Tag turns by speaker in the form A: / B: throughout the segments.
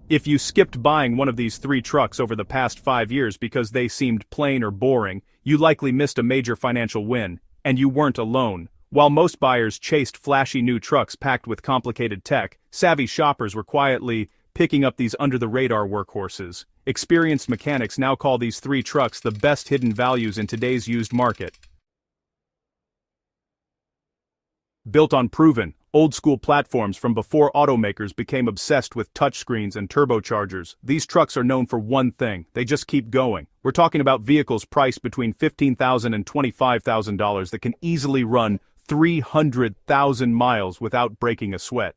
A: If you skipped buying one of these three trucks over the past 5 years because they seemed plain or boring, you likely missed a major financial win, and you weren't alone. While most buyers chased flashy new trucks packed with complicated tech, savvy shoppers were quietly picking up these under-the-radar workhorses. Experienced mechanics now call these three trucks the best hidden values in today's used market. Built on proven, old-school platforms from before automakers became obsessed with touchscreens and turbochargers, these trucks are known for one thing: they just keep going. We're talking about vehicles priced between $15,000 and $25,000 that can easily run 300,000 miles without breaking a sweat.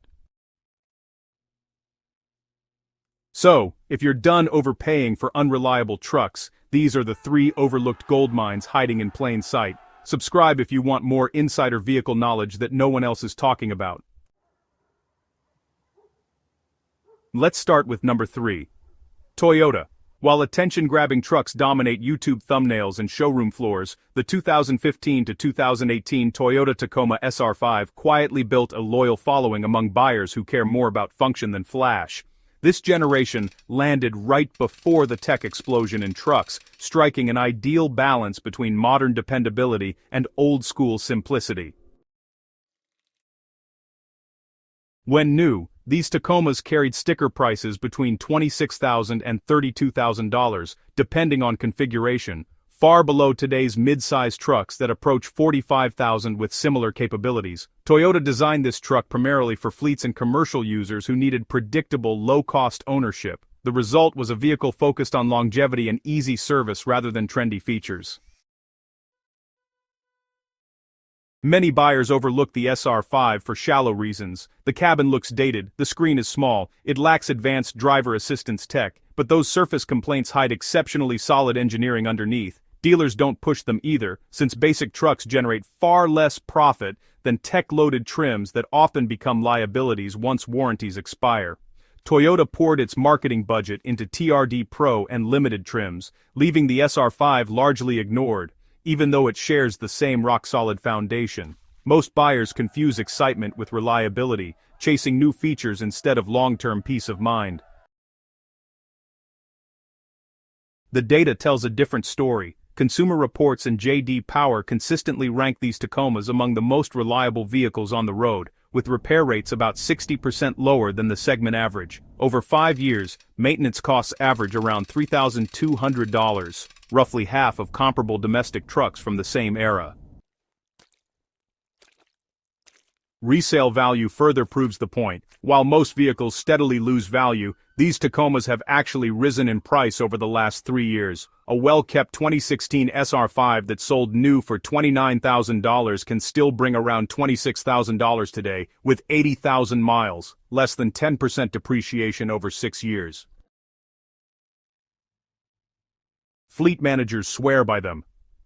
A: So, if you're done overpaying for unreliable trucks, these are the three overlooked gold mines hiding in plain sight. Subscribe if you want more insider vehicle knowledge that no one else is talking about. Let's start with number 3. Toyota. While attention-grabbing trucks dominate YouTube thumbnails and showroom floors, the 2015 to 2018 Toyota Tacoma SR5 quietly built a loyal following among buyers who care more about function than flash. This generation landed right before the tech explosion in trucks, striking an ideal balance between modern dependability and old-school simplicity. When new, these Tacomas carried sticker prices between $26,000 and $32,000, depending on configuration, far below today's mid-size trucks that approach $45,000 with similar capabilities. Toyota designed this truck primarily for fleets and commercial users who needed predictable, low-cost ownership. The result was a vehicle focused on longevity and easy service rather than trendy features. Many buyers overlook the SR5 for shallow reasons. The cabin looks dated, the screen is small, it lacks advanced driver assistance tech, but those surface complaints hide exceptionally solid engineering underneath. Dealers don't push them either, since basic trucks generate far less profit than tech-loaded trims that often become liabilities once warranties expire. Toyota poured its marketing budget into TRD Pro and Limited trims, leaving the SR5 largely ignored, even though it shares the same rock-solid foundation. Most buyers confuse excitement with reliability, chasing new features instead of long-term peace of mind. The data tells a different story. Consumer Reports and J.D. Power consistently rank these Tacomas among the most reliable vehicles on the road, with repair rates about 60% lower than the segment average. Over 5 years, maintenance costs average around $3,200, roughly half of comparable domestic trucks from the same era. Resale value further proves the point. While most vehicles steadily lose value, these Tacomas have actually risen in price over the last 3 years. A well-kept 2016 SR5 that sold new for $29,000 can still bring around $26,000 today, with 80,000 miles, less than 10% depreciation over 6 years. Fleet managers swear by them.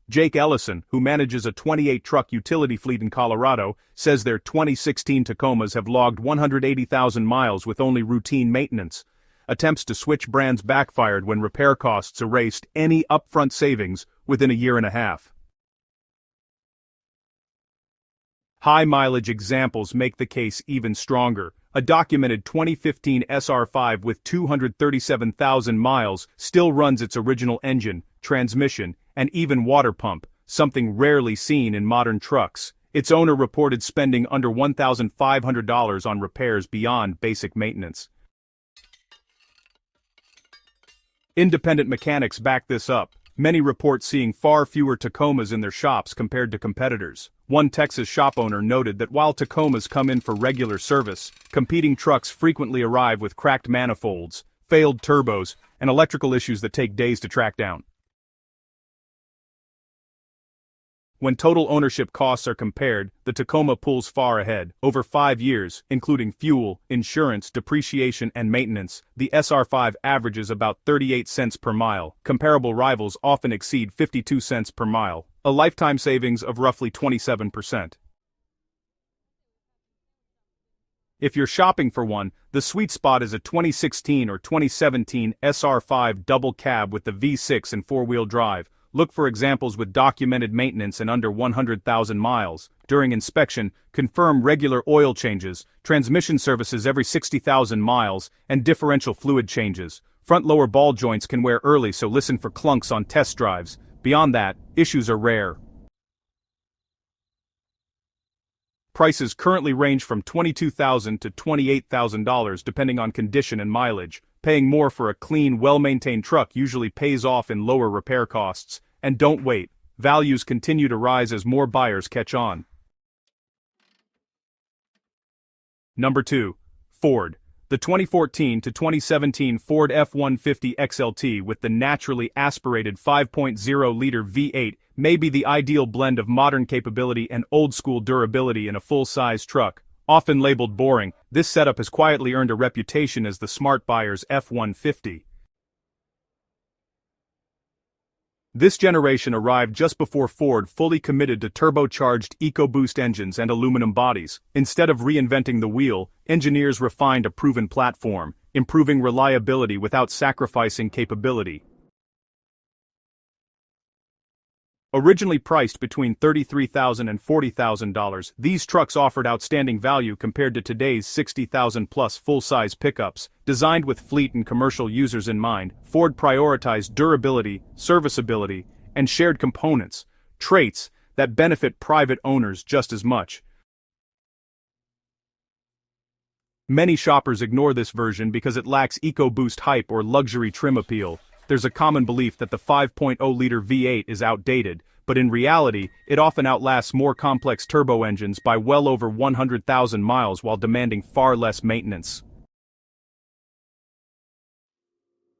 A: Jake Ellison, who manages a 28-truck utility fleet in Colorado, says their 2016 Tacomas have logged 180,000 miles with only routine maintenance. Attempts to switch brands backfired when repair costs erased any upfront savings within a year and a half. High-mileage examples make the case even stronger. A documented 2015 SR5 with 237,000 miles still runs its original engine, transmission, and even water pump, something rarely seen in modern trucks. Its owner reported spending under $1,500 on repairs beyond basic maintenance. Independent mechanics back this up. Many report seeing far fewer Tacomas in their shops compared to competitors. One Texas shop owner noted that while Tacomas come in for regular service, competing trucks frequently arrive with cracked manifolds, failed turbos, and electrical issues that take days to track down. When total ownership costs are compared, the Tacoma pulls far ahead. Over 5 years, including fuel, insurance, depreciation, and maintenance, the SR5 averages about 38 cents per mile. Comparable rivals often exceed 52 cents per mile, a lifetime savings of roughly 27%. If you're shopping for one, the sweet spot is a 2016 or 2017 SR5 double cab with the V6 and 4-wheel drive. Look for examples with documented maintenance and under 100,000 miles. During inspection, confirm regular oil changes, transmission services every 60,000 miles, and differential fluid changes. Front-lower ball joints can wear early, so listen for clunks on test drives. Beyond that, issues are rare. Prices currently range from $22,000 to $28,000 depending on condition and mileage. Paying more for a clean, well-maintained truck usually pays off in lower repair costs. And don't wait, values continue to rise as more buyers catch on. Number 2. Ford. The 2014 to 2017 Ford F-150 XLT with the naturally aspirated 5.0-liter V8 may be the ideal blend of modern capability and old-school durability in a full-size truck. Often labeled boring, this setup has quietly earned a reputation as the smart buyer's F-150. This generation arrived just before Ford fully committed to turbocharged EcoBoost engines and aluminum bodies. Instead of reinventing the wheel, engineers refined a proven platform, improving reliability without sacrificing capability. Originally priced between $33,000 and $40,000, these trucks offered outstanding value compared to today's $60,000-plus full-size pickups. Designed with fleet and commercial users in mind, Ford prioritized durability, serviceability, and shared components, traits that benefit private owners just as much. Many shoppers ignore this version because it lacks EcoBoost hype or luxury trim appeal. There's a common belief that the 5.0-liter V8 is outdated, but in reality, it often outlasts more complex turbo engines by well over 100,000 miles while demanding far less maintenance.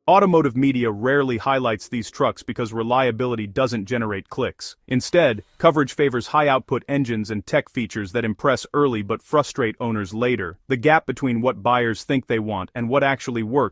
A: Automotive media rarely highlights these trucks because reliability doesn't generate clicks. Instead, coverage favors high-output engines and tech features that impress early but frustrate owners later. The gap between what buyers think they want and what actually works